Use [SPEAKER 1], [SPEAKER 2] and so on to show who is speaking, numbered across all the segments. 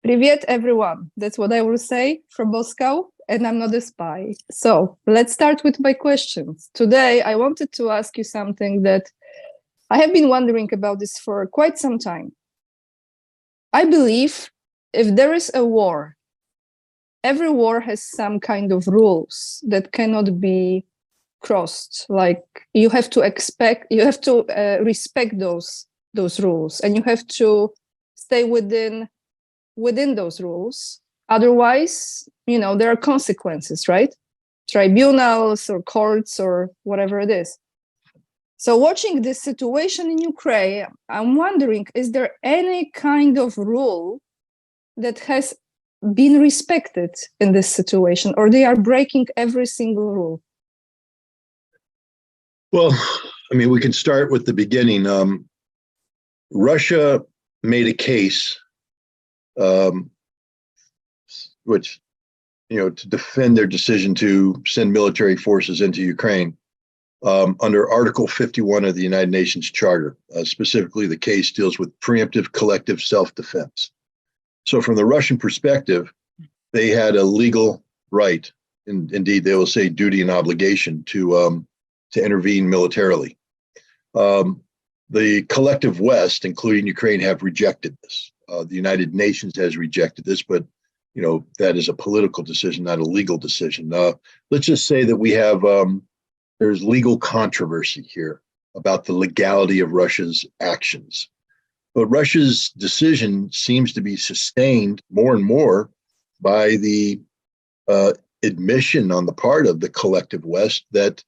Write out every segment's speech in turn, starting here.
[SPEAKER 1] Привет, everyone. That's what I will say from Moscow, and I'm not a spy. So let's start with my questions. Today, I wanted to ask you something that I have been wondering about this for quite some time. I believe if there is a war, every war has some kind of rules that cannot be crossed. Like you have to respect those rules, and you have to stay within those rules. Otherwise, there are consequences, right? Tribunals or courts or whatever it is. So watching this situation in Ukraine, I'm wondering, is there any kind of rule that has been respected in this situation, or they are breaking every single rule?
[SPEAKER 2] Well, I mean, we can start with the beginning. Russia made a case, which, to defend their decision to send military forces into Ukraine under Article 51 of the United Nations Charter. Specifically, the case deals with preemptive collective self-defense. So from the Russian perspective, they had a legal right, and indeed they will say duty and obligation to intervene militarily. The collective West, including Ukraine, have rejected this. The United Nations has rejected this, but that is a political decision, not a legal decision. Let's just say that we have there's legal controversy here about the legality of Russia's actions. But Russia's decision seems to be sustained more and more by the admission on the part of the collective West that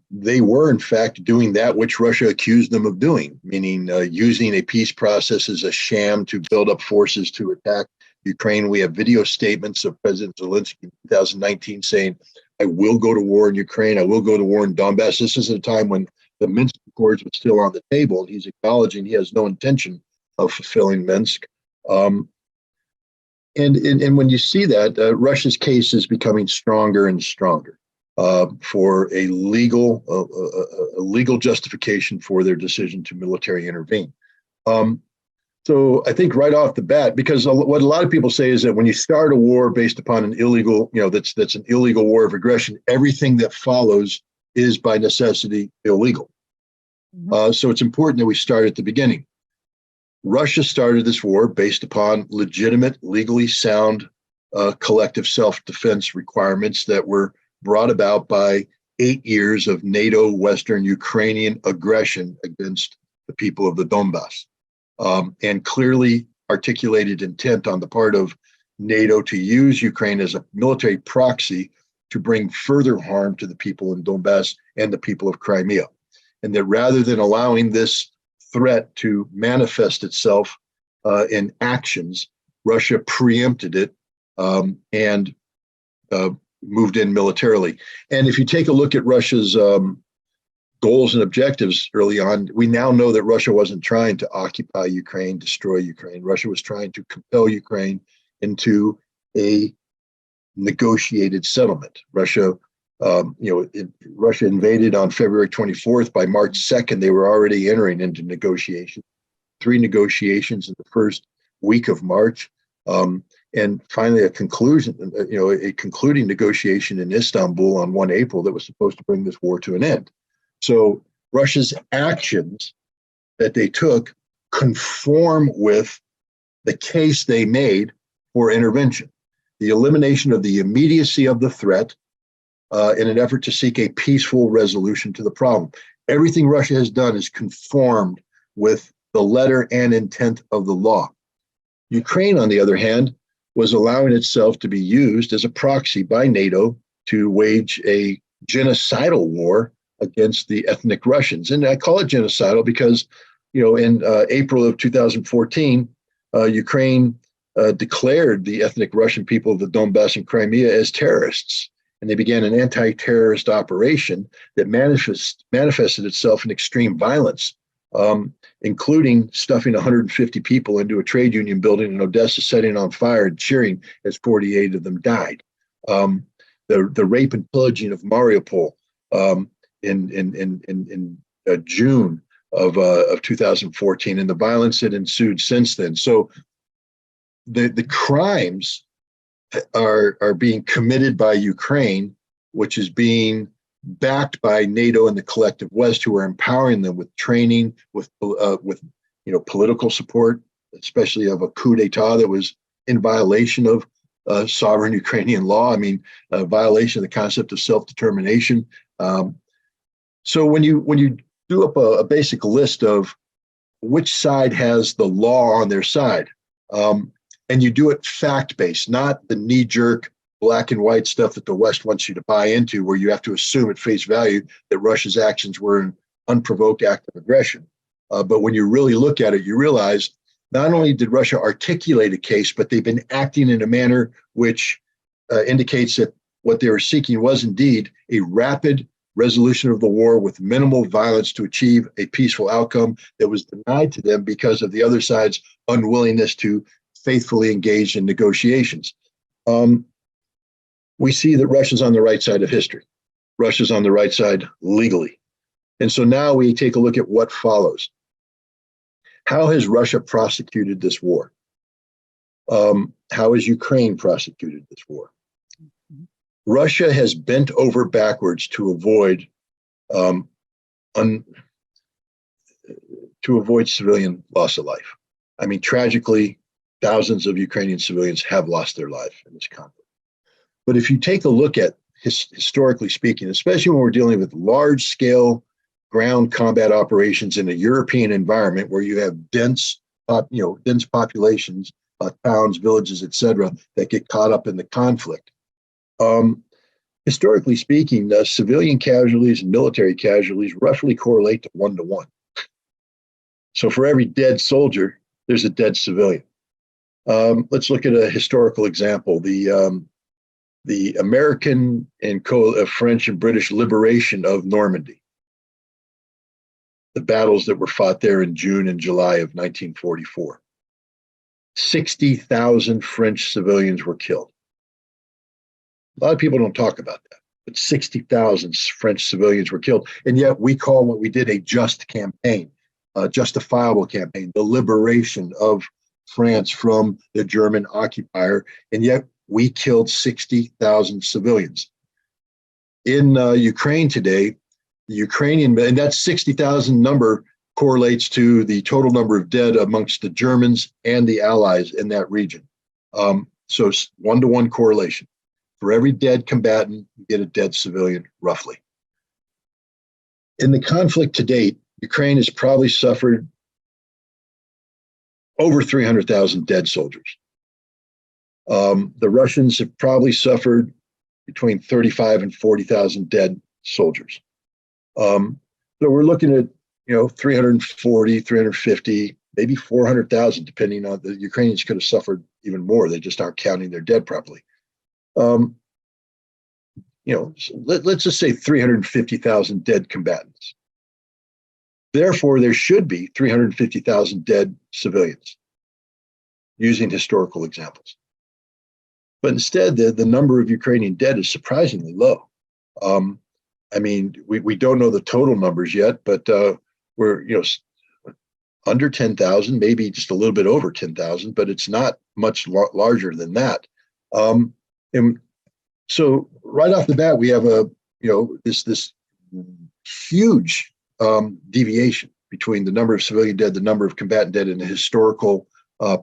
[SPEAKER 2] they were, in fact, doing that which Russia accused them of doing, meaning using a peace process as a sham to build up forces to attack Ukraine. We have video statements of President Zelensky in 2019 saying, I will go to war in Ukraine. I will go to war in Donbass. This is a time when the Minsk Accords were still on the table. He's acknowledging he has no intention of fulfilling Minsk. And when you see that, Russia's case is becoming stronger and stronger for a legal justification for their decision to military intervene. So I think right off the bat, because what a lot of people say is that when you start a war based upon an illegal, that's an illegal war of aggression, everything that follows is by necessity illegal. Mm-hmm. So it's important that we start at the beginning. Russia started this war based upon legitimate, legally sound collective self-defense requirements that were brought about by 8 years of NATO Western Ukrainian aggression against the people of the Donbass. And clearly articulated intent on the part of NATO to use Ukraine as a military proxy to bring further harm to the people in Donbass and the people of Crimea. And that rather than allowing this threat to manifest itself in actions, Russia preempted it and moved in militarily. And if you take a look at Russia's goals and objectives early on, we now know that Russia wasn't trying to occupy Ukraine, destroy Ukraine. Russia was trying to compel Ukraine into a negotiated settlement. Russia invaded on February 24th. By March 2nd, they were already entering into negotiations. 3 negotiations in the first week of March, and finally a concluding negotiation in Istanbul on 1 April that was supposed to bring this war to an end. So Russia's actions that they took conform with the case they made for intervention, the elimination of the immediacy of the threat in an effort to seek a peaceful resolution to the problem. Everything Russia has done is conformed with the letter and intent of the law. Ukraine, on the other hand, was allowing itself to be used as a proxy by NATO to wage a genocidal war against the ethnic Russians. And I call it genocidal because, in April of 2014, Ukraine declared the ethnic Russian people of the Donbass and Crimea as terrorists. And they began an anti-terrorist operation that manifested itself in extreme violence, including stuffing 150 people into a trade union building in Odessa, setting on fire and cheering as 48 of them died. The rape and pillaging of Mariupol in June of 2014, and the violence that ensued since then. So the crimes are being committed by Ukraine, which is being backed by NATO and the collective West, who are empowering them with training, with political support, especially of a coup d'état that was in violation of sovereign Ukrainian law. I mean, a violation of the concept of self-determination. So when you do up a basic list of which side has the law on their side, and you do it fact-based, not the knee-jerk black and white stuff that the West wants you to buy into, where you have to assume at face value that Russia's actions were an unprovoked act of aggression. But when you really look at it, you realize not only did Russia articulate a case, but they've been acting in a manner which indicates that what they were seeking was indeed a rapid resolution of the war with minimal violence to achieve a peaceful outcome that was denied to them because of the other side's unwillingness to faithfully engage in negotiations. We see that Russia's on the right side of history. Russia's on the right side legally. And so now we take a look at what follows. How has Russia prosecuted this war? How has Ukraine prosecuted this war? Russia has bent over backwards to avoid civilian loss of life. I mean, tragically, thousands of Ukrainian civilians have lost their life in this conflict. But if you take a look at historically speaking, especially when we're dealing with large-scale ground combat operations in a European environment where you have dense populations, towns, villages, etc., that get caught up in the conflict. Historically speaking, civilian casualties and military casualties roughly correlate to 1-to-1. So for every dead soldier, there's a dead civilian. Let's look at a historical example. The American and French and British liberation of Normandy. The battles that were fought there in June and July of 1944. 60,000 French civilians were killed. A lot of people don't talk about that, but 60,000 French civilians were killed. And yet we call what we did a just campaign, a justifiable campaign, the liberation of France from the German occupier. And yet we killed 60,000 civilians. In Ukraine today, the Ukrainian, and that 60,000 number correlates to the total number of dead amongst the Germans and the Allies in that region. So it's 1-to-1 correlation. For every dead combatant, you get a dead civilian, roughly. In the conflict to date, Ukraine has probably suffered over 300,000 dead soldiers. The Russians have probably suffered between 35 and 40,000 dead soldiers. So we're looking at 340, 350, maybe 400,000, depending on the Ukrainians could have suffered even more. They just aren't counting their dead properly. Let's just say 350,000 dead combatants. Therefore, there should be 350,000 dead civilians, using historical examples. But instead, the number of Ukrainian dead is surprisingly low. We don't know the total numbers yet, but we're under 10,000, maybe just a little bit over 10,000, but it's not much larger than that. And so right off the bat, we have this huge deviation between the number of civilian dead, the number of combatant dead, and the historical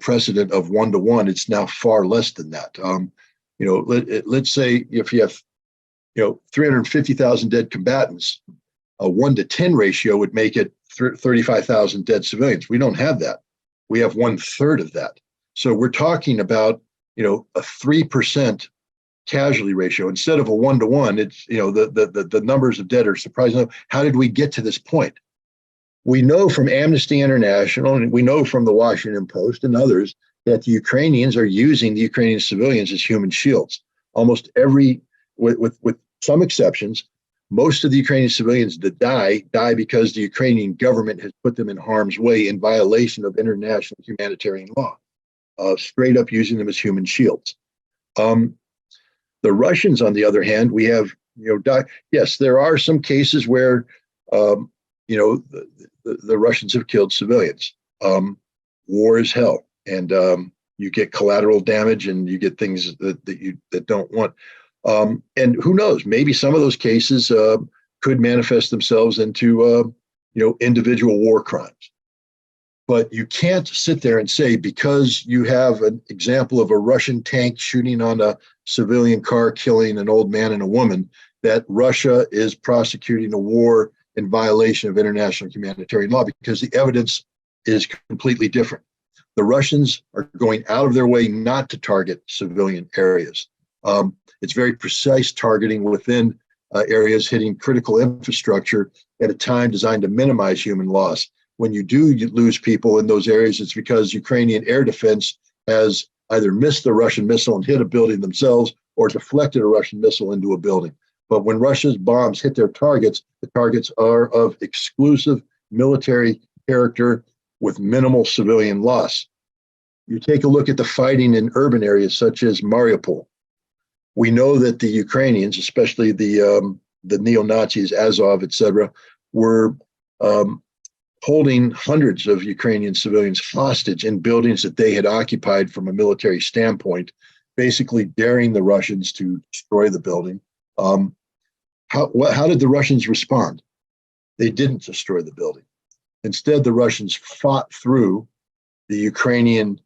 [SPEAKER 2] precedent of 1-to-1. It's now far less than that. Let's say if you have 350,000 dead combatants, a 1-to-10 ratio would make it 35,000 dead civilians. We don't have that. We have 1/3 of that. So we're talking about a 3% casualty ratio instead of a 1-to-1. It's the numbers of dead are surprising. How did we get to this point? We know from Amnesty International, and we know from the Washington Post and others, that the Ukrainians are using the Ukrainian civilians as human shields. Almost every, with some exceptions, most of the Ukrainian civilians that die because the Ukrainian government has put them in harm's way in violation of international humanitarian law, straight up using them as human shields. The Russians, on the other hand, we have, yes, there are some cases where, the Russians have killed civilians. War is hell. And you get collateral damage and you get things that don't want. And who knows? Maybe some of those cases could manifest themselves into individual war crimes. But you can't sit there and say, because you have an example of a Russian tank shooting on a civilian car, killing an old man and a woman, that Russia is prosecuting a war in violation of international humanitarian law, because the evidence is completely different. The Russians are going out of their way not to target civilian areas. It's very precise targeting within areas hitting critical infrastructure at a time designed to minimize human loss. When you lose people in those areas, it's because Ukrainian air defense has either missed the Russian missile and hit a building themselves or deflected a Russian missile into a building. But when Russia's bombs hit their targets, the targets are of exclusive military character with minimal civilian loss. You take a look at the fighting in urban areas such as Mariupol. We know that the Ukrainians, especially the neo-Nazis, Azov, etc., were holding hundreds of Ukrainian civilians hostage in buildings that they had occupied from a military standpoint, basically daring the Russians to destroy the building. How did the Russians respond? They didn't destroy the building. Instead, the Russians fought through the Ukrainian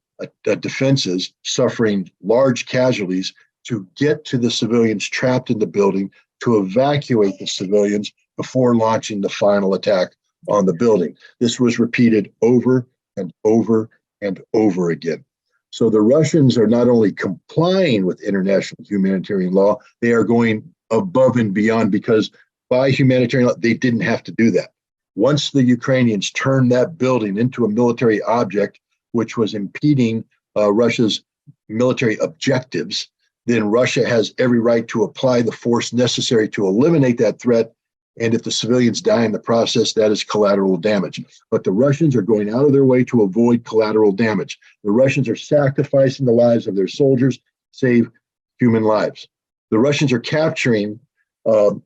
[SPEAKER 2] defenses, suffering large casualties, to get to the civilians trapped in the building, to evacuate the civilians before launching the final attack on the building. This was repeated over and over and over again. So the Russians are not only complying with international humanitarian law, they are going above and beyond, because by humanitarian law, they didn't have to do that. Once the Ukrainians turned that building into a military object, which was impeding Russia's military objectives, then Russia has every right to apply the force necessary to eliminate that threat. And if the civilians die in the process, that is collateral damage. But the Russians are going out of their way to avoid collateral damage. The Russians are sacrificing the lives of their soldiers to save human lives. The Russians are capturing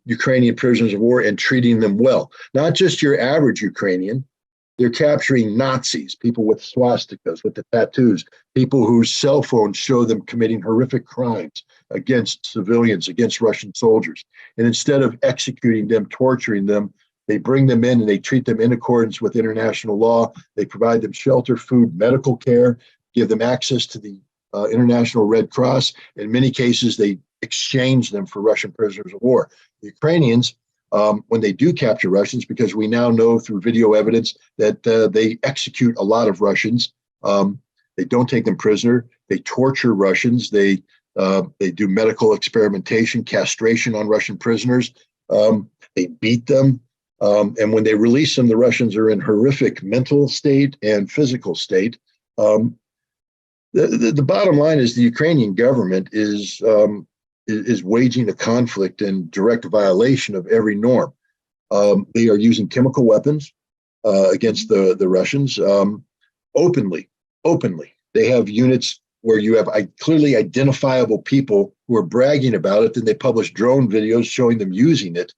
[SPEAKER 2] Ukrainian prisoners of war and treating them well. Not just your average Ukrainian. They're capturing Nazis, people with swastikas, with the tattoos, people whose cell phones show them committing horrific crimes against civilians, against Russian soldiers. And instead of executing them, torturing them, they bring them in and they treat them in accordance with international law. They provide them shelter, food, medical care, give them access to the International Red Cross. In many cases, they exchange them for Russian prisoners of war. The Ukrainians, when they do capture Russians, because we now know through video evidence that they execute a lot of Russians. They don't take them prisoner. They torture Russians. They do medical experimentation, castration on Russian prisoners. They beat them. And when they release them, the Russians are in horrific mental state and physical state. The bottom line is the Ukrainian government is waging a conflict in direct violation of every norm. They are using chemical weapons against the Russians openly. They have units where you have clearly identifiable people who are bragging about it, and they publish drone videos showing them using it.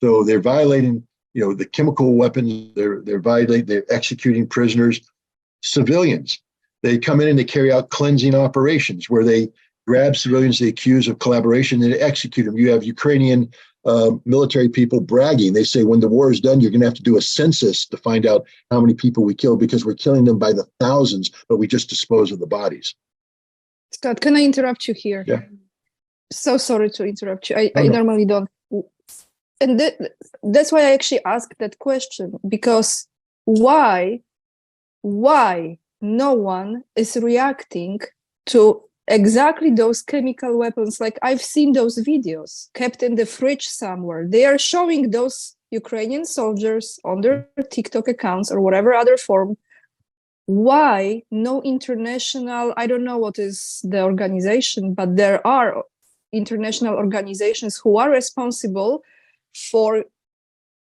[SPEAKER 2] So they're violating, the chemical weapons. They're executing prisoners, civilians. They come in and they carry out cleansing operations where they grab civilians they accuse of collaboration and execute them. You have Ukrainian military people bragging. They say, when the war is done, you're going to have to do a census to find out how many people we killed, because we're killing them by the thousands, but we just dispose of the bodies.
[SPEAKER 1] Scott, can I interrupt you here?
[SPEAKER 2] Yeah.
[SPEAKER 1] So sorry to interrupt you. I normally don't. And that's why I actually asked that question, because why no one is reacting to exactly those chemical weapons? Like, I've seen those videos kept in the fridge somewhere. They are showing those Ukrainian soldiers on their TikTok accounts or whatever other form. Why no international, I don't know what is the organization, but there are international organizations who are responsible for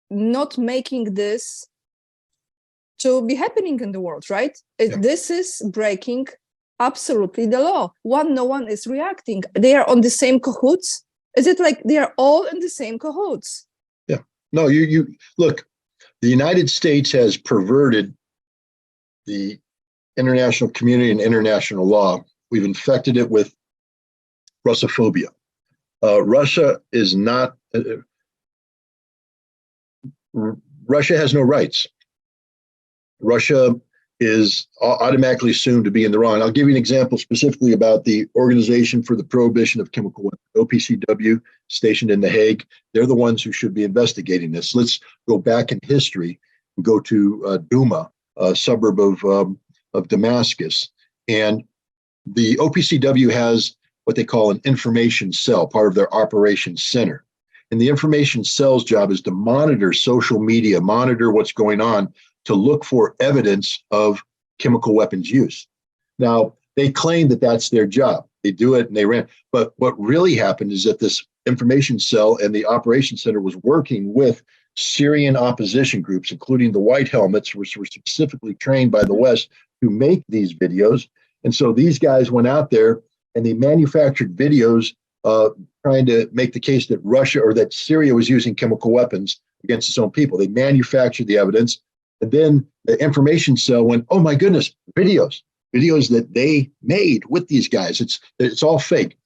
[SPEAKER 1] not making this to be happening in the world, right?
[SPEAKER 2] Yeah.
[SPEAKER 1] This is breaking absolutely the law. No one is reacting. They are on the same cahoots. Is it like they are all in the same cahoots?
[SPEAKER 2] Yeah. No, you look, the United States has perverted the international community and international law we've infected it with Russophobia. Russia is not. Russia has no rights. Russia is automatically assumed to be in the wrong. I'll give you an example specifically about the Organization for the Prohibition of Chemical Weapons, OPCW, stationed in The Hague. They're the ones who should be investigating this. Let's go back in history and go to Duma, a suburb of Damascus. And the OPCW has what they call an information cell, part of their operations center. And the information cell's job is to monitor social media, monitor what's going on, to look for evidence of chemical weapons use. Now, they claim that that's their job. They do it and they ran. But what really happened is that this information cell and the operations center was working with Syrian opposition groups, including the White Helmets, which were specifically trained by the West to make these videos. And so these guys went out there and they manufactured videos trying to make the case that Russia or that Syria was using chemical weapons against its own people. They manufactured the evidence. And then the information cell went, oh my goodness, videos that they made with these guys. It's all fake.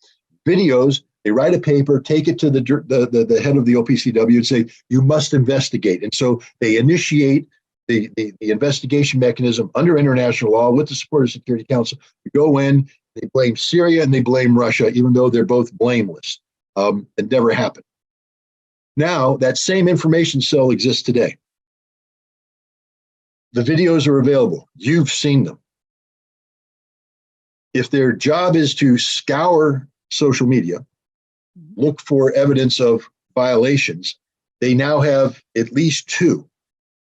[SPEAKER 2] Videos, they write a paper, take it to the head of the OPCW and say, you must investigate. And so they initiate the investigation mechanism under international law with the support of Security Council. We go in, they blame Syria and they blame Russia, even though they're both blameless. It never happened. Now, that same information cell exists today. The videos are available. You've seen them. If their job is to scour social media, look for evidence of violations, they now have at least two.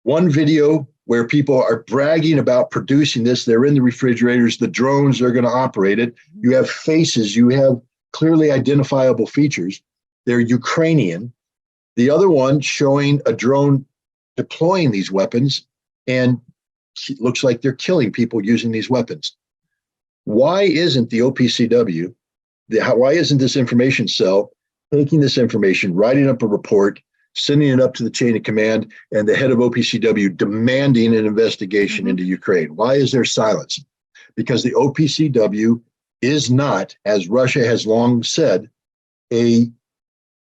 [SPEAKER 2] One video where people are bragging about producing this. They're in the refrigerators. The drones are going to operate it. You have faces. You have clearly identifiable features. They're Ukrainian. The other one showing a drone deploying these weapons, and it looks like they're killing people using these weapons. Why isn't the OPCW, why isn't this information cell taking this information, writing up a report, sending it up to the chain of command, and the head of OPCW demanding an investigation into Ukraine? Why is there silence? Because the OPCW is not, as Russia has long said, a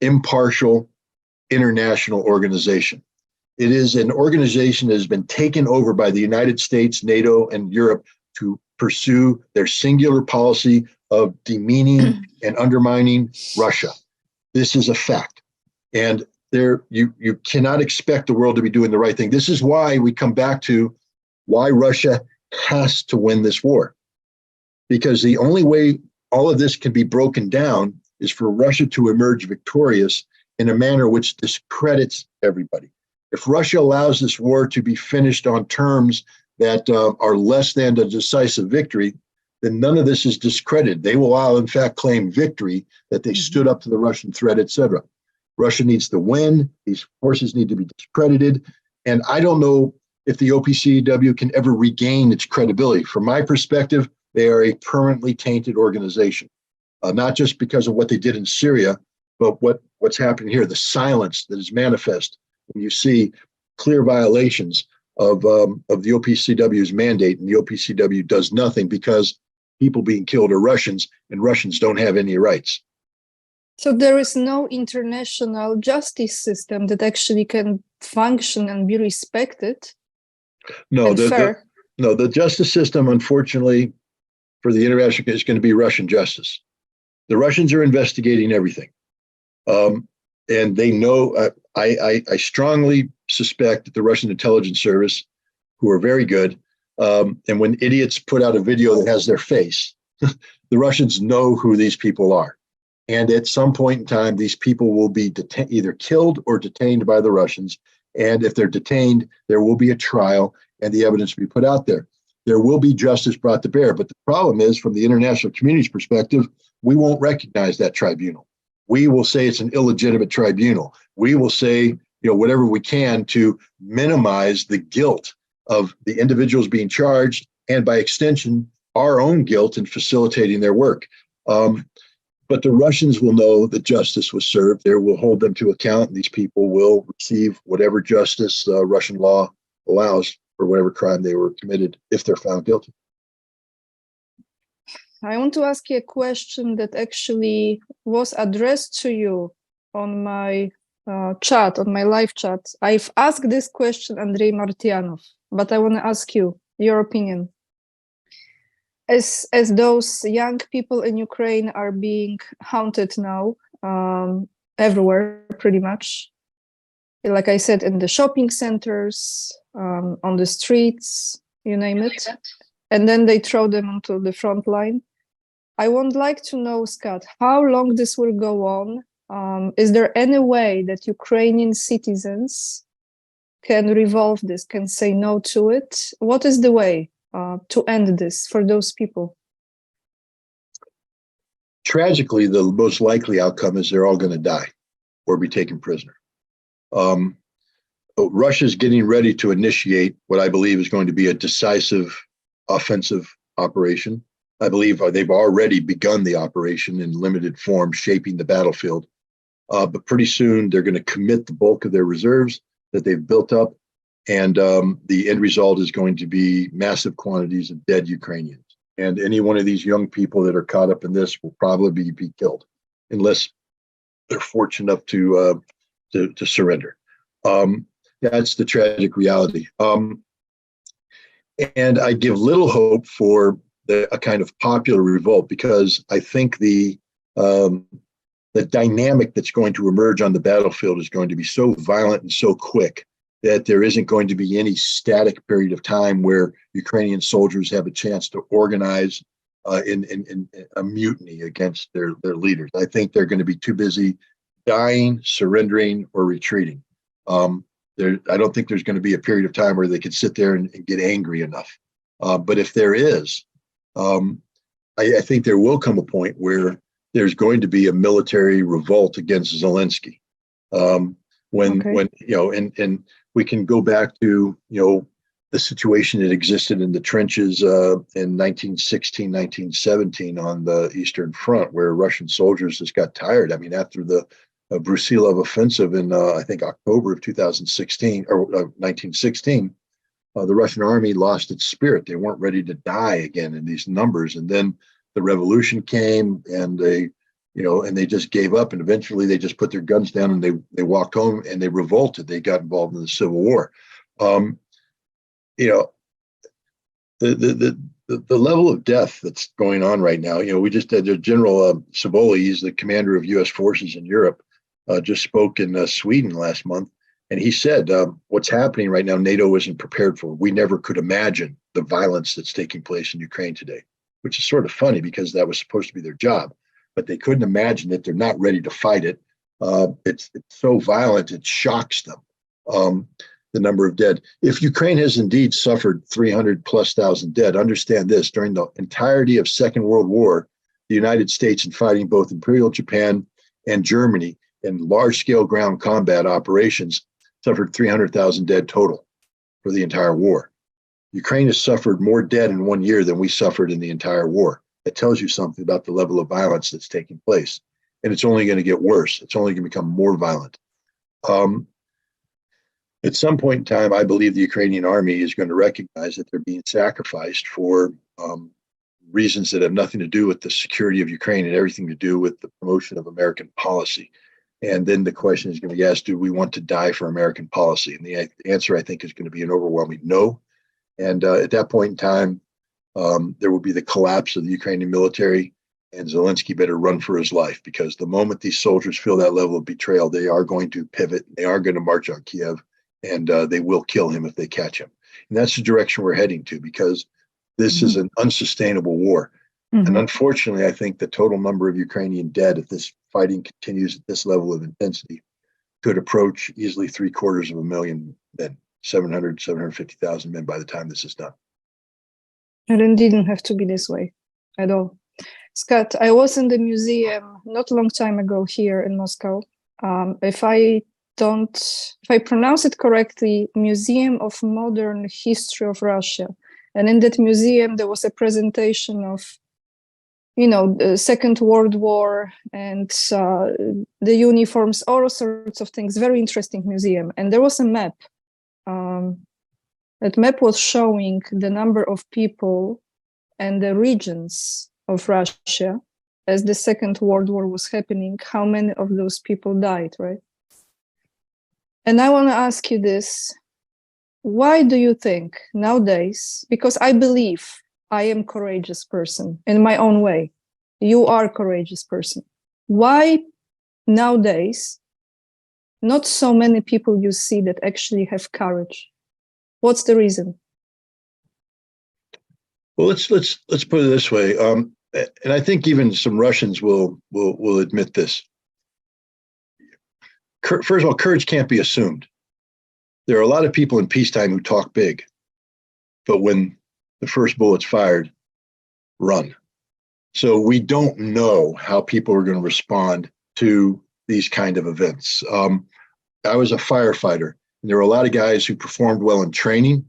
[SPEAKER 2] impartial international organization. It is an organization that has been taken over by the United States, NATO, and Europe to pursue their singular policy of demeaning and undermining Russia. This is a fact. And you cannot expect the world to be doing the right thing. This is why we come back to why Russia has to win this war. Because the only way all of this can be broken down is for Russia to emerge victorious in a manner which discredits everybody. If Russia allows this war to be finished on terms that are less than a decisive victory, then none of this is discredited. They will all, in fact, claim victory, that they stood up to the Russian threat, etc. Russia needs to win. These forces need to be discredited. And I don't know if the OPCW can ever regain its credibility. From my perspective, they are a permanently tainted organization, not just because of what they did in Syria, but what's happening here, the silence that is manifest when you see clear violations of the OPCW's mandate, and the OPCW does nothing because people being killed are Russians, and Russians don't have any rights.
[SPEAKER 1] So there is no international justice system that actually can function and be respected.
[SPEAKER 2] No,
[SPEAKER 1] and fair.
[SPEAKER 2] The justice system, unfortunately, for the international is going to be Russian justice. The Russians are investigating everything. And they know, I strongly suspect that the Russian intelligence service, who are very good, and when idiots put out a video that has their face, the Russians know who these people are. And at some point in time, these people will be either killed or detained by the Russians. And if they're detained, there will be a trial and the evidence will be put out there. There will be justice brought to bear. But the problem is, from the international community's perspective, we won't recognize that tribunal. We will say it's an illegitimate tribunal. We will say, whatever we can to minimize the guilt of the individuals being charged, and by extension, our own guilt in facilitating their work. But the Russians will know that justice was served. They will hold them to account. And these people will receive whatever justice Russian law allows for whatever crime they were committed, if they're found guilty.
[SPEAKER 1] I want to ask you a question that actually was addressed to you on my chat, on my live chat. I've asked this question, Andrei Martianov, but I want to ask you your opinion. As those young people in Ukraine are being hunted now, everywhere pretty much, like I said, in the shopping centers, on the streets, you name it, and then they throw them onto the front line. I would like to know, Scott, how long this will go on. Is there any way that Ukrainian citizens can revolve this, can say no to it? What is the way to end this for those people?
[SPEAKER 2] Tragically, the most likely outcome is they're all going to die or be taken prisoner. Russia's getting ready to initiate what I believe is going to be a decisive offensive operation. I believe they've already begun the operation in limited form, shaping the battlefield. But pretty soon they're going to commit the bulk of their reserves that they've built up. And the end result is going to be massive quantities of dead Ukrainians. And any one of these young people that are caught up in this will probably be killed unless they're fortunate enough to surrender. That's the tragic reality. And I give little hope for a kind of popular revolt, because I think the dynamic that's going to emerge on the battlefield is going to be so violent and so quick that there isn't going to be any static period of time where Ukrainian soldiers have a chance to organize in a mutiny against their leaders. I think they're going to be too busy dying, surrendering, or retreating. I don't think there's going to be a period of time where they could sit there and get angry enough. But if there is, I think there will come a point where there's going to be a military revolt against Zelensky. When and we can go back to the situation that existed in the trenches in 1916, 1917 on the Eastern Front, where Russian soldiers just got tired. I mean, after the Brusilov offensive in I think October of 2016 or 1916. The Russian army lost its spirit. They weren't ready to die again in these numbers. And then the revolution came, and they just gave up. And eventually they just put their guns down and they walked home and they revolted. They got involved in the Civil War. The level of death that's going on right now, we just had General Saboli, he's the commander of U.S. forces in Europe, just spoke in Sweden last month. And he said, what's happening right now, NATO isn't prepared for. We never could imagine the violence that's taking place in Ukraine today, which is sort of funny because that was supposed to be their job. But they couldn't imagine it. They're not ready to fight it. It's so violent, it shocks them, the number of dead. If Ukraine has indeed suffered 300,000+ dead, understand this: during the entirety of Second World War, the United States, in fighting both Imperial Japan and Germany in large-scale ground combat operations, suffered 300,000 dead total for the entire war. Ukraine has suffered more dead in 1 year than we suffered in the entire war. It tells you something about the level of violence that's taking place. And it's only going to get worse. It's only going to become more violent. At some point in time, I believe the Ukrainian army is going to recognize that they're being sacrificed for reasons that have nothing to do with the security of Ukraine and everything to do with the promotion of American policy. And then the question is going to be asked, do we want to die for American policy? And the answer, I think, is going to be an overwhelming no. And at that point in time, there will be the collapse of the Ukrainian military, and Zelensky better run for his life, because the moment these soldiers feel that level of betrayal, they are going to pivot. They are going to march on Kiev, and they will kill him if they catch him. And that's the direction we're heading to, because this is an unsustainable war. And unfortunately, I think the total number of Ukrainian dead, if this fighting continues at this level of intensity, could approach easily 750,000 men, 750,000 men by the time this is done.
[SPEAKER 1] And it didn't have to be this way at all. Scott, I was in the museum not a long time ago here in Moscow. If I pronounce it correctly, Museum of Modern History of Russia. And in that museum, there was a presentation of the Second World War and the uniforms, all sorts of things. Very interesting museum. And there was a map. That map was showing the number of people and the regions of Russia as the Second World War was happening, how many of those people died, right? And I want to ask you this. Why do you think nowadays, because I believe I am a courageous person in my own way, you are a courageous person, why nowadays not so many people you see that actually have courage? What's the reason?
[SPEAKER 2] Well, let's put it this way, and I think even some Russians will admit this. First of all, courage can't be assumed. There are a lot of people in peacetime who talk big, but when the first bullet's fired, run. So we don't know how people are going to respond to these kind of events. I was a firefighter, and there were a lot of guys who performed well in training,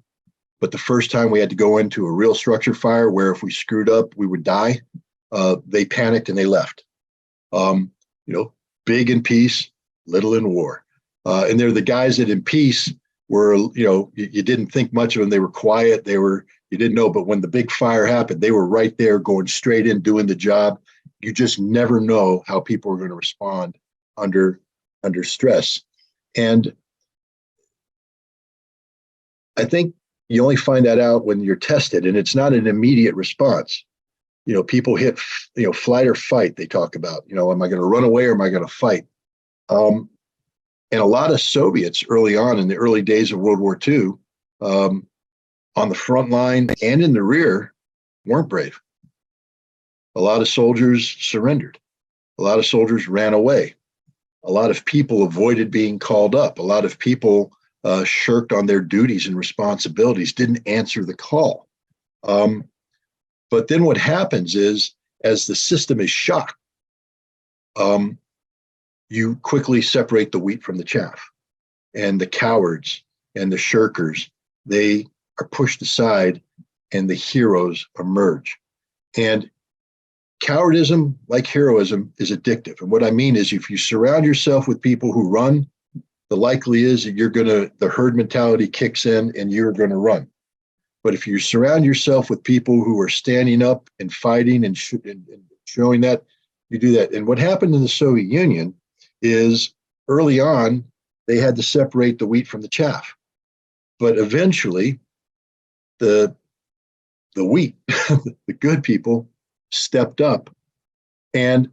[SPEAKER 2] but the first time we had to go into a real structure fire where if we screwed up, we would die, they panicked and they left. Big in peace, little in war. And they're the guys that in peace were, you didn't think much of them. They were quiet. You didn't know, but when the big fire happened, they were right there going straight in, doing the job. You just never know how people are going to respond under stress. And I think you only find that out when you're tested, and it's not an immediate response. People hit, flight or fight, they talk about, am I going to run away or am I going to fight? And a lot of Soviets early on in the early days of World War II, on the front line and in the rear, weren't brave. A lot of soldiers surrendered. A lot of soldiers ran away. A lot of people avoided being called up. A lot of people shirked on their duties and responsibilities, didn't answer the call. But then what happens is, as the system is shocked, you quickly separate the wheat from the chaff. And the cowards and the shirkers, they are pushed aside and the heroes emerge. And cowardism, like heroism, is addictive. And what I mean is, if you surround yourself with people who run, the likely is that the herd mentality kicks in and you're going to run. But if you surround yourself with people who are standing up and fighting and showing that, you do that. And what happened in the Soviet Union is, early on, they had to separate the wheat from the chaff. But eventually, the wheat, the good people, stepped up. And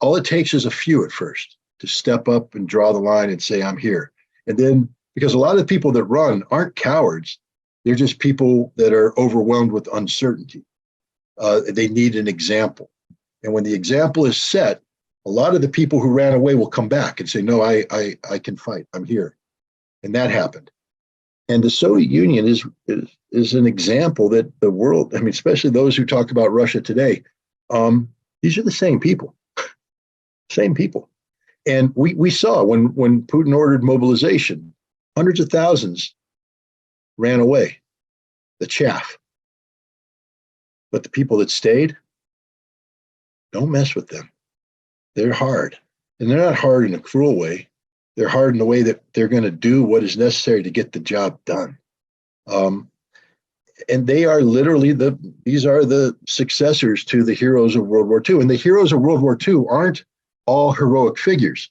[SPEAKER 2] all it takes is a few at first to step up and draw the line and say, I'm here. And then, because a lot of the people that run aren't cowards, they're just people that are overwhelmed with uncertainty. They need an example. And when the example is set, a lot of the people who ran away will come back and say, no, I can fight. I'm here. And that happened. And the Soviet Union is an example that the world, especially those who talk about Russia today, these are the same people. Same people. And we saw when Putin ordered mobilization, hundreds of thousands ran away, the chaff. But the people that stayed, don't mess with them. They're hard. And they're not hard in a cruel way. They're hard in the way that they're going to do what is necessary to get the job done. And they are literally these are the successors to the heroes of World War II. And the heroes of World War II aren't all heroic figures.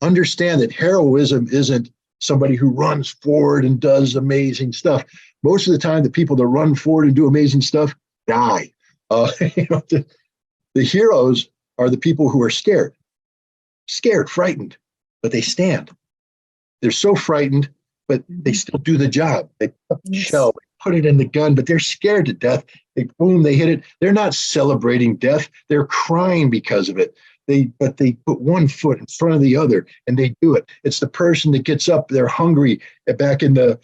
[SPEAKER 2] Understand that heroism isn't somebody who runs forward and does amazing stuff. Most of the time, the people that run forward and do amazing stuff die. The heroes are the people who are scared, frightened, but they stand. They're so frightened, but they still do the job. They put the shell, they put it in the gun, but they're scared to death. They hit it. They're not celebrating death. They're crying because of it. But they put one foot in front of the other and they do it. It's the person that gets up, they're hungry back in the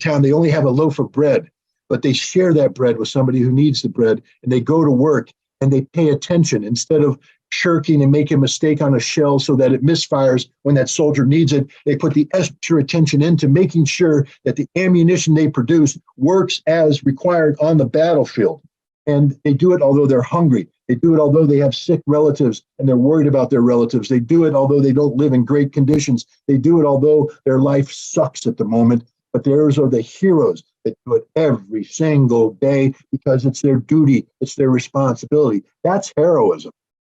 [SPEAKER 2] town. They only have a loaf of bread, but they share that bread with somebody who needs the bread, and they go to work and they pay attention instead of shirking and making a mistake on a shell so that it misfires when that soldier needs it. They put the extra attention into making sure that the ammunition they produce works as required on the battlefield. And they do it although they're hungry. They do it although they have sick relatives and they're worried about their relatives. They do it although they don't live in great conditions. They do it although their life sucks at the moment. but those are the heroes that do it every single day because it's their duty, it's their responsibility. That's heroism.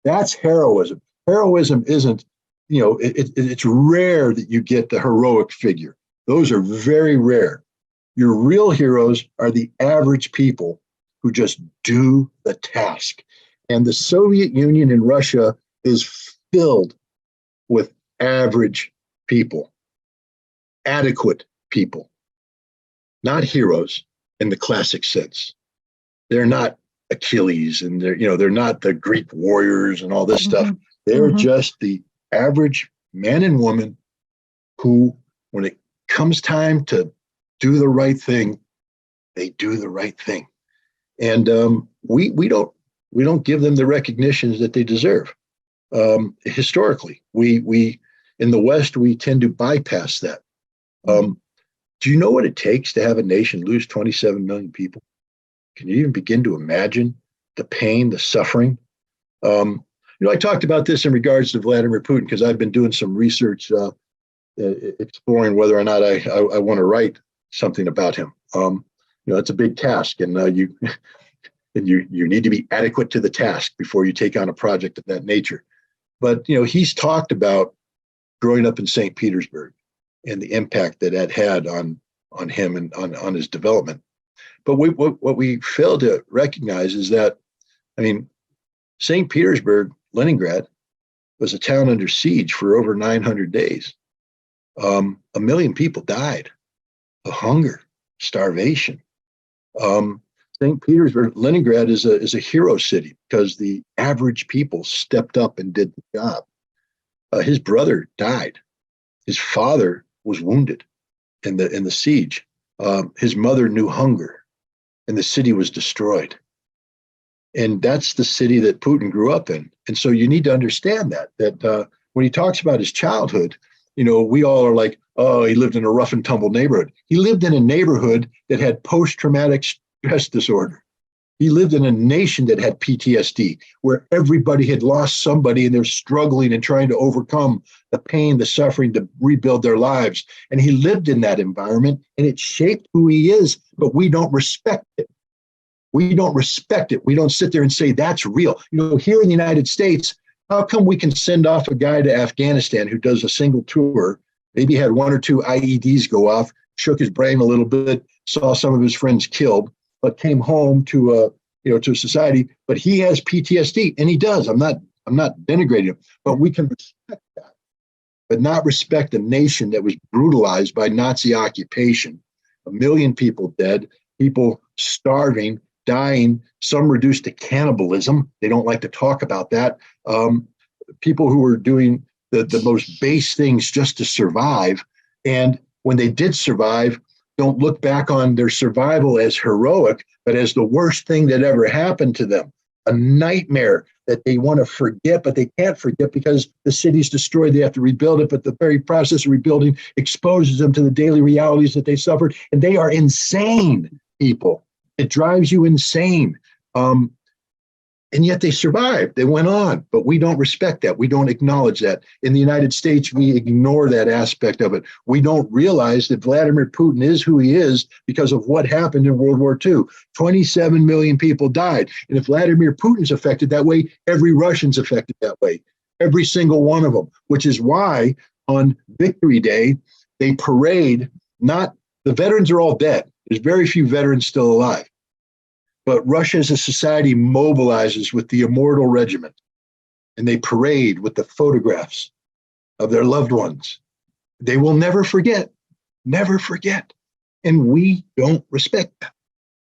[SPEAKER 2] That's heroism. Heroism isn't, it's rare that you get the heroic figure. Those are very rare. Your real heroes are the average people who just do the task. And the Soviet Union and Russia is filled with average people, adequate people, not heroes in the classic sense. They're not Achilles and they're not the Greek warriors and all this stuff. They're just the average man and woman who, when it comes time to do the right thing, they do the right thing. And we don't give them the recognitions that they deserve. Historically, we in the West, we tend to bypass that. Do you know what it takes to have a nation lose 27 million people? Can you even begin to imagine the pain, the suffering? I talked about this in regards to Vladimir Putin because I've been doing some research exploring whether or not I want to write something about him. It's a big task, and you need to be adequate to the task before you take on a project of that nature. But he's talked about growing up in St. Petersburg and the impact that had on him and on his development. But what we fail to recognize is that, St. Petersburg, Leningrad, was a town under siege for over 900 days. 1 million people died of hunger, starvation. St. Petersburg, Leningrad is a hero city because the average people stepped up and did the job. His brother died. His father was wounded in the siege. His mother knew hunger, and the city was destroyed. And that's the city that Putin grew up in. And so you need to understand that when he talks about his childhood, we all are like, oh, he lived in a rough and tumble neighborhood. He lived in a neighborhood that had post-traumatic stress disorder. He lived in a nation that had PTSD, where everybody had lost somebody and they're struggling and trying to overcome the pain, the suffering to rebuild their lives. And he lived in that environment and it shaped who he is, but we don't respect it. We don't respect it. We don't sit there and say, that's real. Here in the United States, how come we can send off a guy to Afghanistan who does a single tour, maybe had 1 or 2 IEDs go off, shook his brain a little bit, saw some of his friends killed, but came home to a society, but he has PTSD, and he does. I'm not denigrating him, but we can respect that, but not respect a nation that was brutalized by Nazi occupation. 1 million people dead, people starving, dying, some reduced to cannibalism. They don't like to talk about that. People who were doing the most base things just to survive. And when they did survive, don't look back on their survival as heroic, but as the worst thing that ever happened to them. A nightmare that they want to forget, but they can't forget because the city's destroyed. They have to rebuild it, but the very process of rebuilding exposes them to the daily realities that they suffered. And they are insane people. It drives you insane. And yet they survived. They went on, but we don't respect that. We don't acknowledge that. In the United States, we ignore that aspect of it. We don't realize that Vladimir Putin is who he is because of what happened in World War II. 27 million people died. And if Vladimir Putin's affected that way, every Russian's affected that way. Every single one of them, which is why on Victory Day, they parade, the veterans are all dead. There's very few veterans still alive. But Russia as a society mobilizes with the Immortal Regiment, and they parade with the photographs of their loved ones. They will never forget, never forget. And we don't respect that.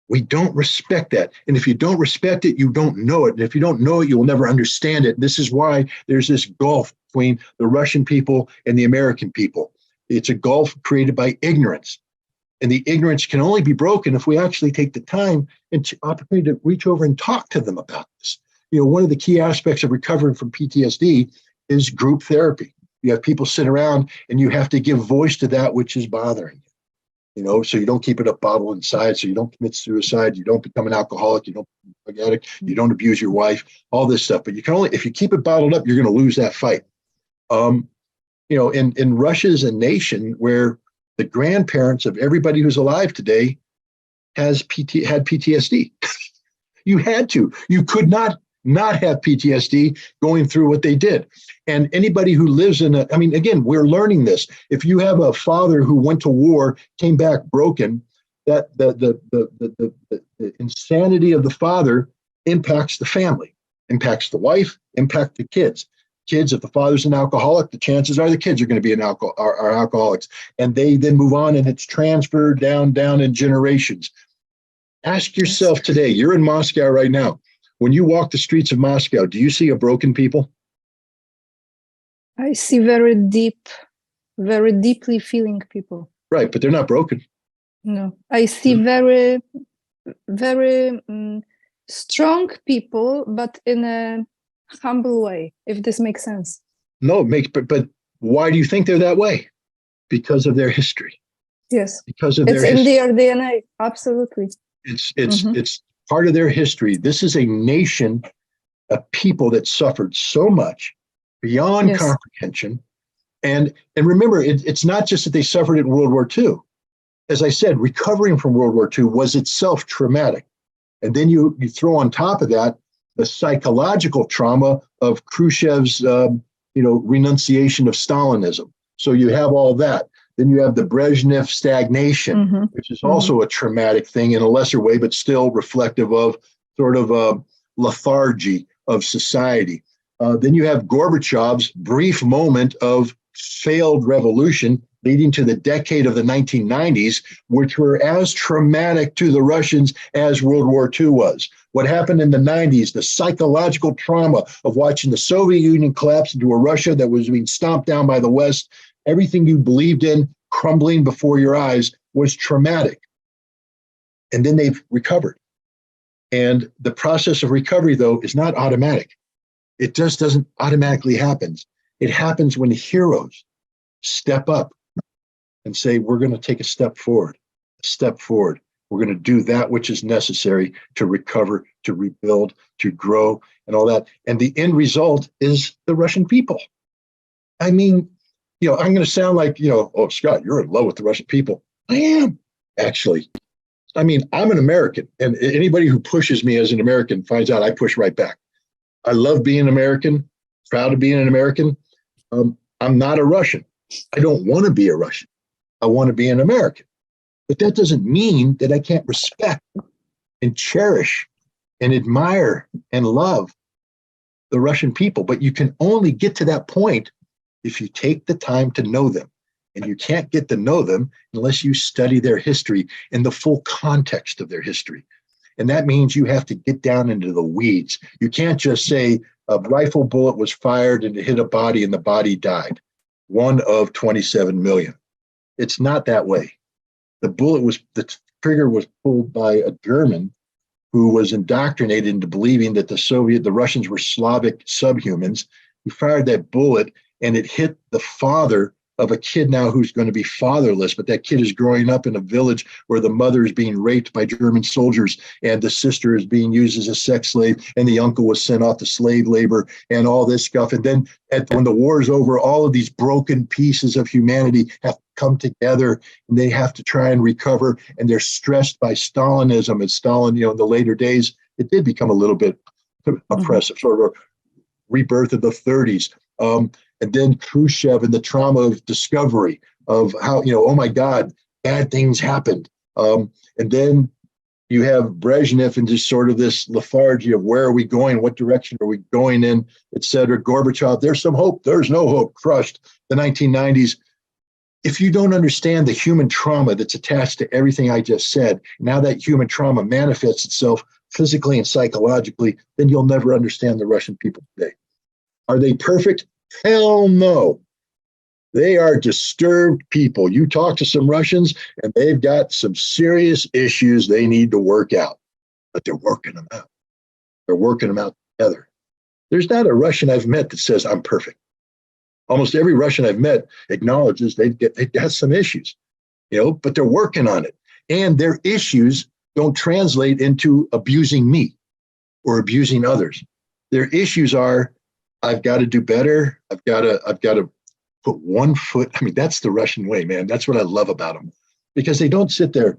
[SPEAKER 2] We don't respect that. And if you don't respect it, you don't know it. And if you don't know it, you will never understand it. This is why there's this gulf between the Russian people and the American people. It's a gulf created by ignorance. And the ignorance can only be broken if we actually take the time and opportunity to reach over and talk to them about this. One of the key aspects of recovering from PTSD is group therapy. You have people sit around and you have to give voice to that which is bothering you. So you don't keep it up bottled inside, so you don't commit suicide, you don't become an alcoholic, you don't become a drug addict, you don't abuse your wife, all this stuff. But you can only, if you keep it bottled up, you're going to lose that fight. In Russia is a nation where the grandparents of everybody who's alive today had PTSD. You had to. You could not have PTSD going through what they did. And anybody who lives again, we're learning this. If you have a father who went to war, came back broken, that the insanity of the father impacts the family, impacts the wife, impacts the kids. Kids, if the father's an alcoholic, the chances are the kids are going to be are alcoholics. And they then move on, and it's transferred down in generations. Ask yourself today, you're in Moscow right now. When you walk the streets of Moscow, do you see a broken people?
[SPEAKER 1] I see very deeply feeling people.
[SPEAKER 2] Right, but they're not broken.
[SPEAKER 1] No, I see very, very strong people, but in a humble way, if this makes sense.
[SPEAKER 2] No, it makes, but why do you think they're that way? Because of their history.
[SPEAKER 1] Yes,
[SPEAKER 2] because of
[SPEAKER 1] it's
[SPEAKER 2] their
[SPEAKER 1] in
[SPEAKER 2] history.
[SPEAKER 1] their DNA. Absolutely.
[SPEAKER 2] It's part of their history. This is a nation of people that suffered so much beyond comprehension. And remember, it's not just that they suffered in World War II. As I said, recovering from World War II was itself traumatic. And then you throw on top of that the psychological trauma of Khrushchev's renunciation of Stalinism. So you have all that. Then you have the Brezhnev stagnation, which is also a traumatic thing in a lesser way, but still reflective of sort of a lethargy of society. Then you have Gorbachev's brief moment of failed revolution leading to the decade of the 1990s, which were as traumatic to the Russians as World War II was. What happened in the 90s, the psychological trauma of watching the Soviet Union collapse into a Russia that was being stomped down by the West, everything you believed in crumbling before your eyes, was traumatic. And then they've recovered. And the process of recovery, though, is not automatic. It just doesn't automatically happen. It happens when heroes step up and say, we're going to take a step forward. We're going to do that which is necessary to recover, to rebuild, to grow, and all that. And the end result is the Russian people. I mean, I'm going to sound like, oh, Scott, you're in love with the Russian people. I am, actually. I mean, I'm an American, and anybody who pushes me as an American finds out I push right back. I love being American, proud of being an American. I'm not a Russian. I don't want to be a Russian. I want to be an American. But that doesn't mean that I can't respect and cherish and admire and love the Russian people. But you can only get to that point if you take the time to know them. And you can't get to know them unless you study their history in the full context of their history. And that means you have to get down into the weeds. You can't just say a rifle bullet was fired and it hit a body and the body died. One of 27 million. It's not that way. The trigger was pulled by a German who was indoctrinated into believing that the Russians were Slavic subhumans. He fired that bullet and it hit the father of a kid now who's going to be fatherless, but that kid is growing up in a village where the mother is being raped by German soldiers and the sister is being used as a sex slave and the uncle was sent off to slave labor and all this stuff. And then when the war is over, all of these broken pieces of humanity have come together and they have to try and recover, and they're stressed by Stalinism. And Stalin, in the later days, it did become a little bit oppressive, sort of a rebirth of the 30s. And then Khrushchev and the trauma of discovery of how, oh my God, bad things happened. And then you have Brezhnev and just sort of this lethargy of where are we going? What direction are we going in, et cetera. Gorbachev, there's some hope. There's no hope. Crushed. The 1990s. If you don't understand the human trauma that's attached to everything I just said, now that human trauma manifests itself physically and psychologically, then you'll never understand the Russian people today. Are they perfect? Hell no. They are disturbed people. You talk to some Russians and they've got some serious issues they need to work out, but they're working them out. They're working them out together. There's not a Russian I've met that says I'm perfect. Almost every Russian I've met acknowledges they've got some issues, but they're working on it. And their issues don't translate into abusing me or abusing others. Their issues are, I've got to do better. I've got to put one foot. I mean, that's the Russian way, man. That's what I love about them, because they don't sit there.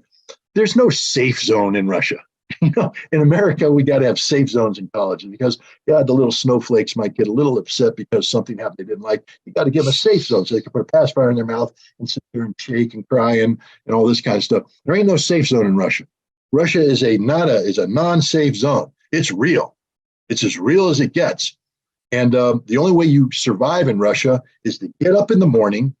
[SPEAKER 2] There's no safe zone in Russia. In America, we got to have safe zones in college, because the little snowflakes might get a little upset because something happened they didn't like. You got to give them a safe zone so they can put a pacifier in their mouth and sit there and shake and cry and all this kind of stuff. There ain't no safe zone in Russia. Russia is a non-safe zone. It's real. It's as real as it gets. And the only way you survive in Russia is to get up in the morning,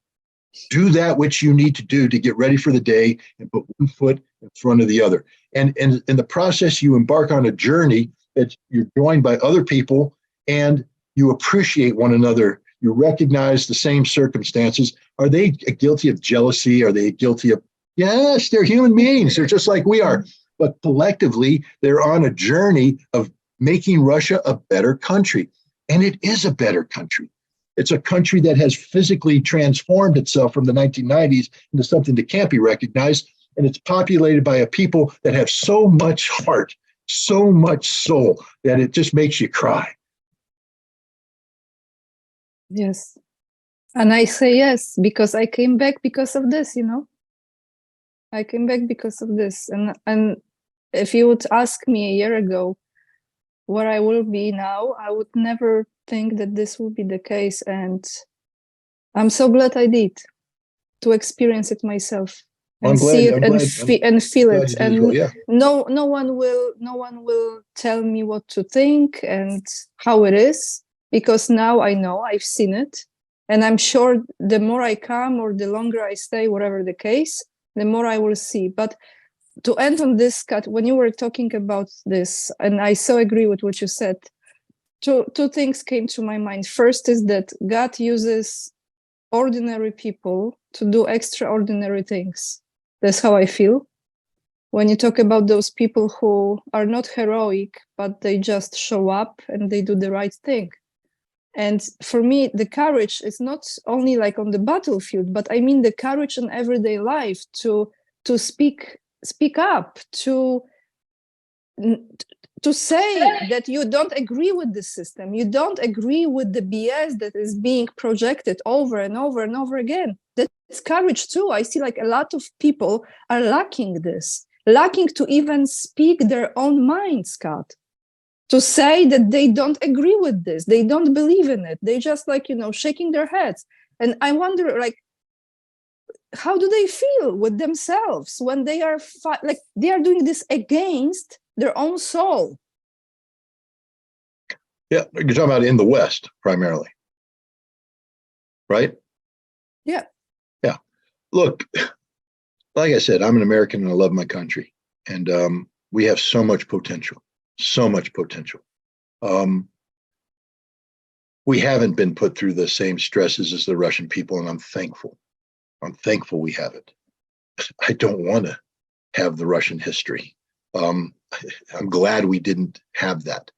[SPEAKER 2] do that which you need to do to get ready for the day, and put one foot in front of the other. And in the process, you embark on a journey that you're joined by other people, and you appreciate one another. You recognize the same circumstances. Are they guilty of jealousy? Are they guilty of, yes, they're human beings. They're just like we are. But collectively, they're on a journey of making Russia a better country. And it is a better country. It's a country that has physically transformed itself from the 1990s into something that can't be recognized. And it's populated by a people that have so much heart, so much soul, that it just makes you cry.
[SPEAKER 1] Yes. And I say yes, because I came back because of this, I came back because of this. And if you would ask me a year ago where I will be now, I would never think that this will be the case. And I'm so glad I did, to experience it myself and see it and feel it. And no one will tell me what to think and how it is, because now I know, I've seen it. And I'm sure the more I come or the longer I stay, whatever the case, the more I will see. But to end on this, Kat, when you were talking about this, and I so agree with what you said, two things came to my mind. First is that God uses ordinary people to do extraordinary things. That's how I feel. When you talk about those people who are not heroic, but they just show up and they do the right thing. And for me, the courage is not only like on the battlefield, but I mean the courage in everyday life to speak up, to say that you don't agree with the system, you don't agree with the BS that is being projected over and over and over again. That's courage too. I see like a lot of people are lacking to even speak their own minds, Scott. To say that they don't agree with this, they don't believe in it, they just shaking their heads. And I wonder, how do they feel with themselves when they are they are doing this against their own soul?
[SPEAKER 2] Yeah, you're talking about in the West primarily, right?
[SPEAKER 1] Yeah.
[SPEAKER 2] Look, like I said, I'm an American and I love my country, and we have so much potential. We haven't been put through the same stresses as the Russian people, and I'm thankful we have it. I don't want to have the Russian history. I'm glad we didn't have that.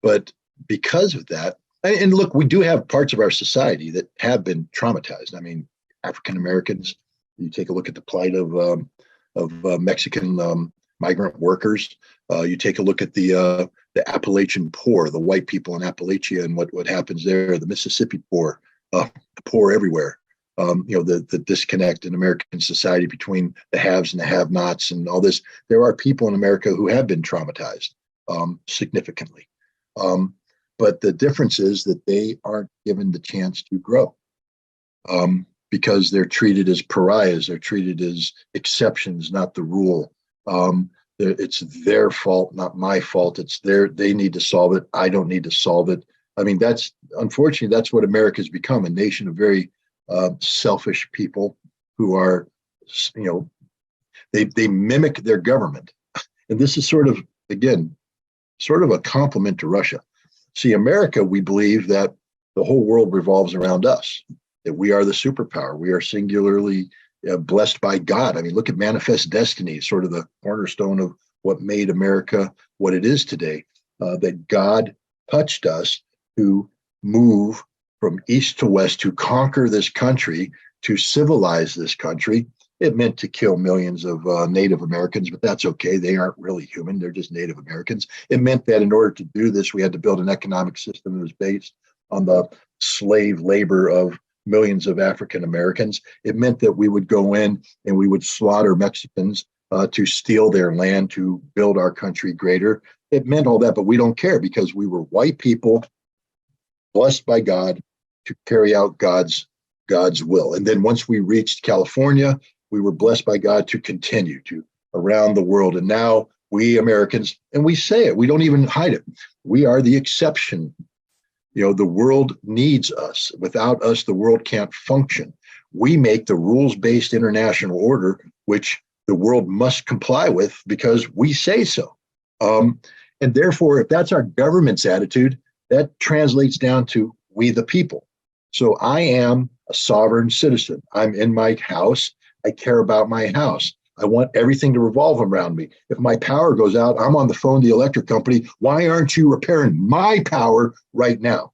[SPEAKER 2] But because of that, and look, we do have parts of our society that have been traumatized. I mean, African Americans, you take a look at the plight of Mexican migrant workers. You take a look at the Appalachian poor, the white people in Appalachia, and what happens there. The Mississippi poor, the poor everywhere. The disconnect in American society between the haves and the have-nots and all this. There are people in America who have been traumatized significantly. But the difference is that they aren't given the chance to grow because they're treated as pariahs. They're treated as exceptions, not the rule. It's their fault, not my fault. They need to solve it. I don't need to solve it. I mean, unfortunately, that's what America's become, a nation of very selfish people who are, they mimic their government. And this is sort of a compliment to Russia. See, America, we believe that the whole world revolves around us, that we are the superpower. We are singularly blessed by God. I mean, look at Manifest Destiny, sort of the cornerstone of what made America what it is today, that God touched us to move from east to west, to conquer this country, to civilize this country. It meant to kill millions of Native Americans, but that's okay. They aren't really human. They're just Native Americans. It meant that in order to do this, we had to build an economic system that was based on the slave labor of millions of African Americans. It meant that we would go in and we would slaughter Mexicans to steal their land, to build our country greater. It meant all that, but we don't care because we were white people blessed by God to carry out God's will. And then once we reached California, we were blessed by God to continue to around the world. And now we Americans, and we say it, we don't even hide it. We are the exception. The world needs us. Without us, the world can't function. We make the rules-based international order, which the world must comply with because we say so. And therefore, if that's our government's attitude, that translates down to we the people. So I am a sovereign citizen. I'm in my house. I care about my house. I want everything to revolve around me. If my power goes out, I'm on the phone to the electric company. Why aren't you repairing my power right now?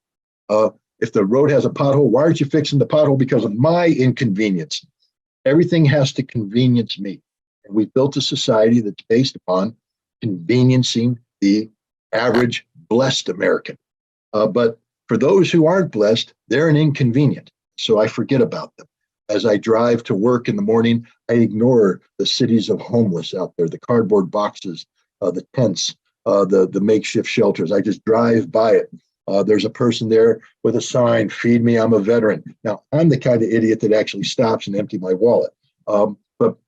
[SPEAKER 2] If the road has a pothole, why aren't you fixing the pothole? Because of my inconvenience. Everything has to convenience me. And we built a society that's based upon conveniencing the average blessed American. But for those who aren't blessed, they're an inconvenient. So I forget about them. As I drive to work in the morning, I ignore the cities of homeless out there, the cardboard boxes, the tents, the makeshift shelters. I just drive by it. There's a person there with a sign, "Feed me, I'm a veteran." Now, I'm the kind of idiot that actually stops and empties my wallet. But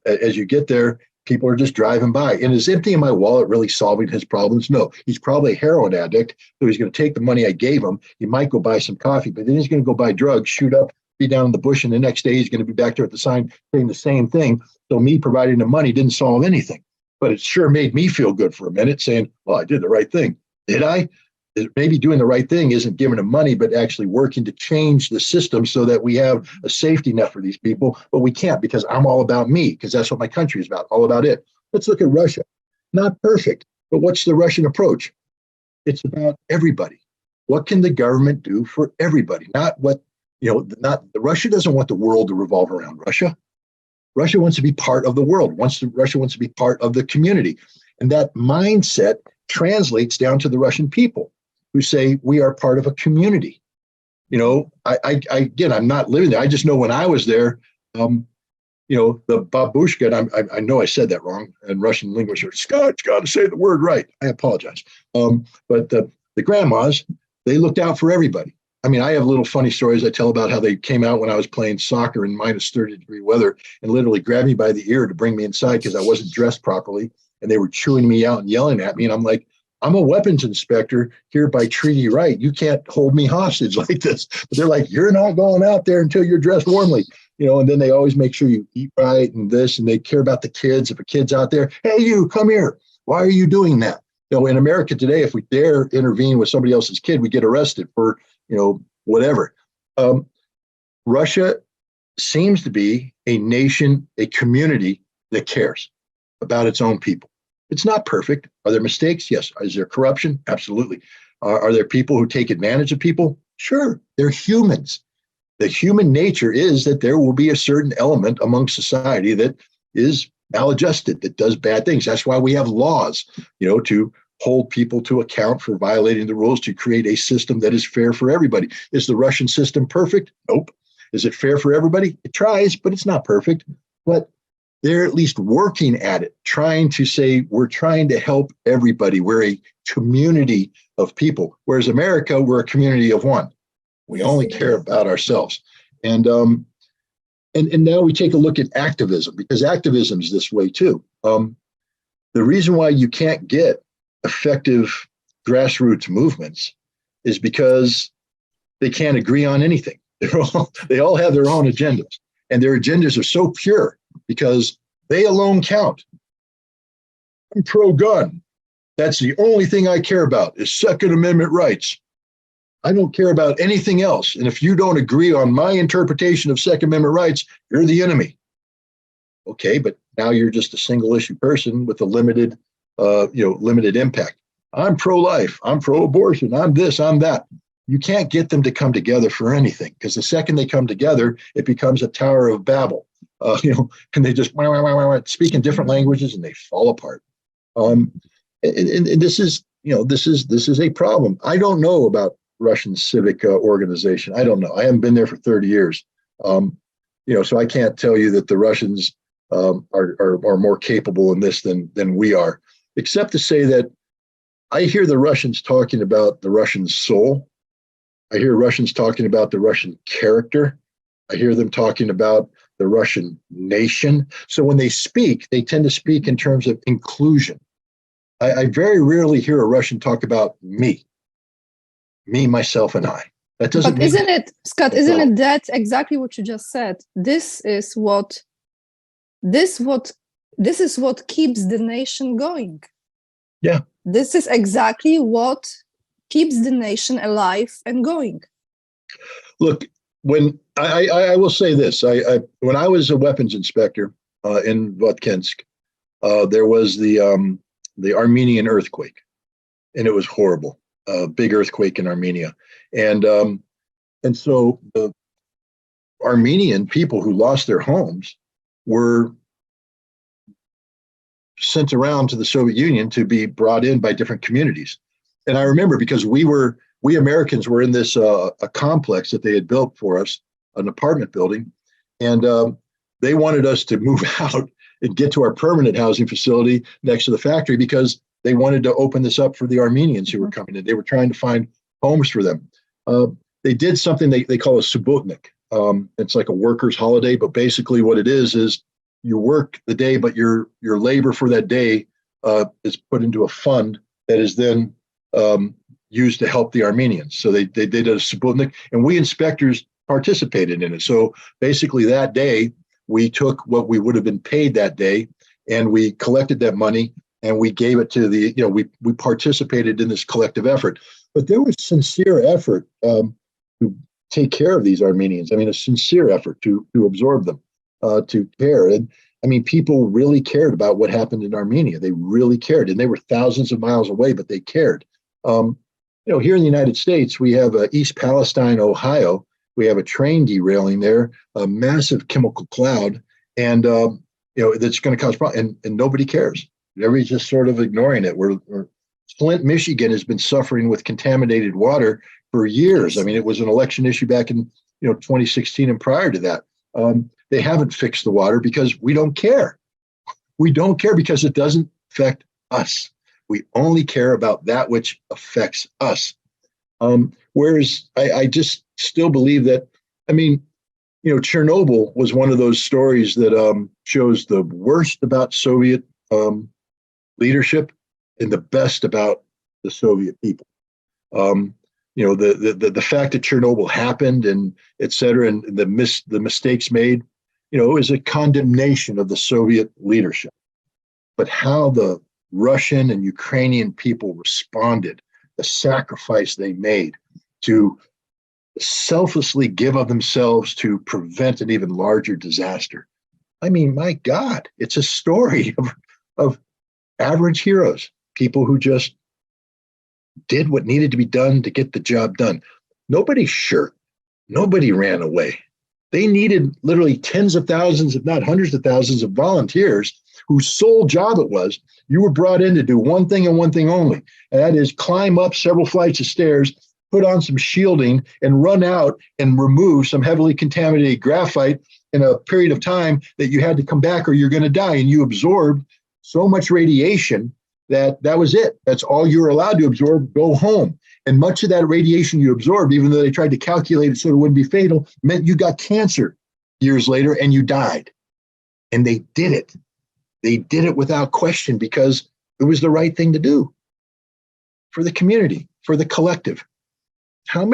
[SPEAKER 2] as you get there, people are just driving by. And is emptying my wallet really solving his problems? No. He's probably a heroin addict, so he's going to take the money I gave him. He might go buy some coffee, but then he's going to go buy drugs, shoot up, be down in the bush, and the next day he's going to be back there at the sign saying the same thing. So me providing the money didn't solve anything. But it sure made me feel good for a minute saying, well, I did the right thing. Did I? Maybe doing the right thing isn't giving him money, but actually working to change the system so that we have a safety net for these people. But we can't because I'm all about me, because that's what my country is about, all about it. Let's look at Russia. Not perfect, but what's the Russian approach? It's about everybody. What can the government do for everybody? Not what, Russia doesn't want the world to revolve around Russia. Russia wants to be part of the world. Russia wants to be part of the community. And that mindset translates down to the Russian people who say we are part of a community. Again, I'm not living there. I just know when I was there, the babushka, and I know I said that wrong, and Russian linguists are, Scott, you got to say the word right. I apologize. But the grandmas, they looked out for everybody. I mean, I have little funny stories I tell about how they came out when I was playing soccer in minus 30-degree weather and literally grabbed me by the ear to bring me inside because I wasn't dressed properly. And they were chewing me out and yelling at me. And I'm like, I'm a weapons inspector here by treaty right. You can't hold me hostage like this. But they're like, you're not going out there until you're dressed warmly. And then they always make sure you eat right and this, and they care about the kids. If a kid's out there, hey, you come here. Why are you doing that? In America today, if we dare intervene with somebody else's kid, we get arrested for, whatever. Russia seems to be a nation, a community that cares about its own people. It's not perfect. Are there mistakes? Yes. Is there corruption? Absolutely. Are there people who take advantage of people? Sure. They're humans. The human nature is that there will be a certain element among society that is maladjusted, that does bad things. That's why we have laws, to hold people to account for violating the rules, to create a system that is fair for everybody. Is the Russian system perfect? Nope. Is it fair for everybody? It tries, but it's not perfect. But they're at least working at it, trying to say, we're trying to help everybody. We're a community of people. Whereas America, we're a community of one. We only care about ourselves. And now we take a look at activism, because activism is this way too. The reason why you can't get effective grassroots movements is because they can't agree on anything. They all have their own agendas, and their agendas are so pure because they alone count. I'm pro-gun. That's the only thing I care about is Second Amendment rights. I don't care about anything else. And if you don't agree on my interpretation of Second Amendment rights, you're the enemy. Okay, but now you're just a single issue person with a limited impact. I'm pro-life. I'm pro-abortion. I'm this, I'm that. You can't get them to come together for anything, because the second they come together, it becomes a Tower of Babel. And they just speak in different languages and they fall apart. And this is a problem. I don't know about Russian civic organization. I don't know. I haven't been there for 30 years. So I can't tell you that the Russians are more capable in this than we are, except to say that I hear the Russians talking about the Russian soul. I hear Russians talking about the Russian character. I hear them talking about the Russian nation. So when they speak, they tend to speak in terms of inclusion. I very rarely hear a Russian talk about me, myself, and I. That doesn't.
[SPEAKER 1] But isn't it, Scott? Isn't it that exactly what you just said? This is what keeps the nation going.
[SPEAKER 2] Yeah.
[SPEAKER 1] This is exactly what keeps the nation alive and going.
[SPEAKER 2] Look, when I will say this, when I was a weapons inspector in Votkinsk, there was the Armenian earthquake, and it was horrible. Big earthquake in Armenia, and so the Armenian people who lost their homes were sent around to the Soviet Union to be brought in by different communities. And I remember because we Americans were in this a complex that they had built for us, an apartment building, and they wanted us to move out and get to our permanent housing facility next to the factory because they wanted to open this up for the Armenians who were coming in. They were trying to find homes for them. They did something they call a subotnik. It's like a workers' holiday, but basically what it is you work the day, but your labor for that day is put into a fund that is then used to help the Armenians. So they did a subotnik, and we inspectors participated in it. So basically that day, we took what we would have been paid that day, and we collected that money, and we gave it to we participated in this collective effort. But there was sincere effort to take care of these Armenians. I mean, a sincere effort to absorb them, to care. And I mean, people really cared about what happened in Armenia. They really cared, and they were thousands of miles away, but they cared. Here in the United States, we have East Palestine, Ohio. We have a train derailing there, a massive chemical cloud, and that's going to cause problems, and nobody cares. Everybody's just sort of ignoring it. Flint, Michigan has been suffering with contaminated water for years. I mean, it was an election issue back in 2016 and prior to that. They haven't fixed the water because we don't care. We don't care because it doesn't affect us. We only care about that which affects us. Whereas I just still believe that, Chernobyl was one of those stories that shows the worst about Soviet leadership and the best about the Soviet people. The fact that Chernobyl happened and et cetera, and the mistakes made, is a condemnation of the Soviet leadership. But how the Russian and Ukrainian people responded, the sacrifice they made to selflessly give of themselves to prevent an even larger disaster. I mean, my God, it's a story of average heroes, people who just did what needed to be done to get the job done. Nobody shirked. Nobody ran away. They needed literally tens of thousands, if not hundreds of thousands of volunteers whose sole job it was, you were brought in to do one thing and one thing only, and that is climb up several flights of stairs, put on some shielding, and run out and remove some heavily contaminated graphite in a period of time that you had to come back or you're going to die. And you absorbed so much radiation that was it. That's all you were allowed to absorb, go home. And much of that radiation you absorbed, even though they tried to calculate it so it wouldn't be fatal, meant you got cancer years later and you died. And they did it. They did it without question because it was the right thing to do for the community, for the collective. I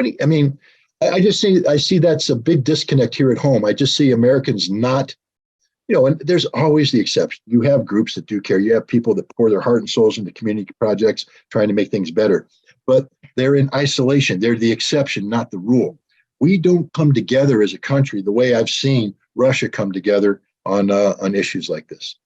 [SPEAKER 2] see that's a big disconnect here at home. I just see Americans not, and there's always the exception. You have groups that do care. You have people that pour their heart and souls into community projects trying to make things better. But they're in isolation. They're the exception, not the rule. We don't come together as a country the way I've seen Russia come together on issues like this.